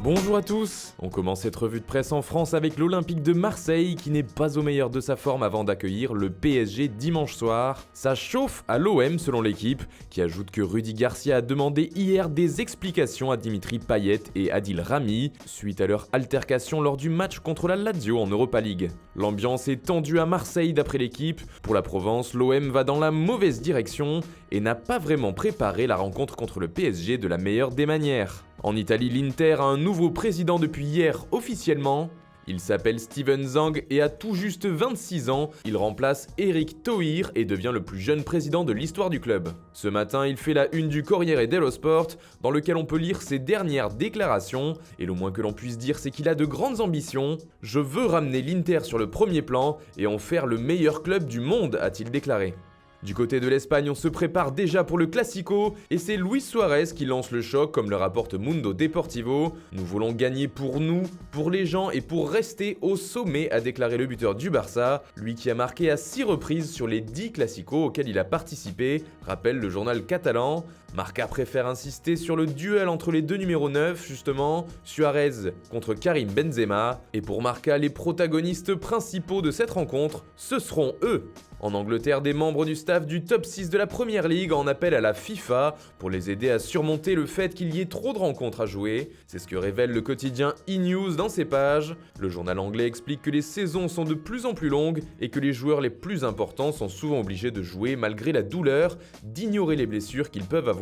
Bonjour à tous. On commence cette revue de presse en France avec l'Olympique de Marseille qui n'est pas au meilleur de sa forme avant d'accueillir le PSG dimanche soir. Ça chauffe à l'OM selon l'équipe, qui ajoute que Rudy Garcia a demandé hier des explications à Dimitri Payet et Adil Rami suite à leur altercation lors du match contre la Lazio en Europa League. L'ambiance est tendue à Marseille d'après l'équipe. Pour la Provence, l'OM va dans la mauvaise direction et n'a pas vraiment préparé la rencontre contre le PSG de la meilleure des manières. En Italie, l'Inter a un nouveau président depuis hier officiellement. Il s'appelle Steven Zang et a tout juste 26 ans. Il remplace Eric Thohir et devient le plus jeune président de l'histoire du club. Ce matin, il fait la une du Corriere dello Sport, dans lequel on peut lire ses dernières déclarations. Et le moins que l'on puisse dire, c'est qu'il a de grandes ambitions. « Je veux ramener l'Inter sur le premier plan et en faire le meilleur club du monde », a-t-il déclaré. Du côté de l'Espagne, on se prépare déjà pour le Classico et c'est Luis Suarez qui lance le choc comme le rapporte Mundo Deportivo. Nous voulons gagner pour nous, pour les gens et pour rester au sommet, a déclaré le buteur du Barça, lui qui a marqué à 6 reprises sur les 10 Classicos auxquels il a participé, rappelle le journal catalan. Marca préfère insister sur le duel entre les deux numéros 9, justement, Suarez contre Karim Benzema. Et pour Marca, les protagonistes principaux de cette rencontre, ce seront eux. En Angleterre, des membres du staff du top 6 de la Premier League en appellent à la FIFA pour les aider à surmonter le fait qu'il y ait trop de rencontres à jouer. C'est ce que révèle le quotidien E-News dans ses pages. Le journal anglais explique que les saisons sont de plus en plus longues et que les joueurs les plus importants sont souvent obligés de jouer malgré la douleur, d'ignorer les blessures qu'ils peuvent avoir.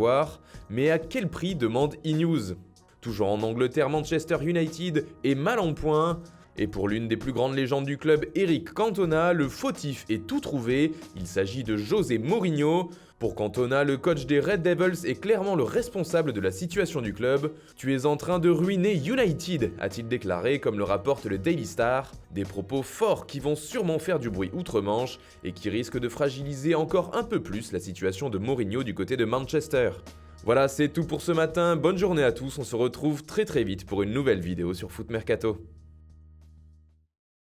Mais à quel prix, demande E-News. Toujours en Angleterre, Manchester United est mal en point. Et pour l'une des plus grandes légendes du club, Eric Cantona, le fautif est tout trouvé, il s'agit de José Mourinho. Pour Cantona, le coach des Red Devils est clairement le responsable de la situation du club. « Tu es en train de ruiner United », a-t-il déclaré, comme le rapporte le Daily Star. Des propos forts qui vont sûrement faire du bruit outre-Manche et qui risquent de fragiliser encore un peu plus la situation de Mourinho du côté de Manchester. Voilà, c'est tout pour ce matin, bonne journée à tous, on se retrouve très vite pour une nouvelle vidéo sur Foot Mercato.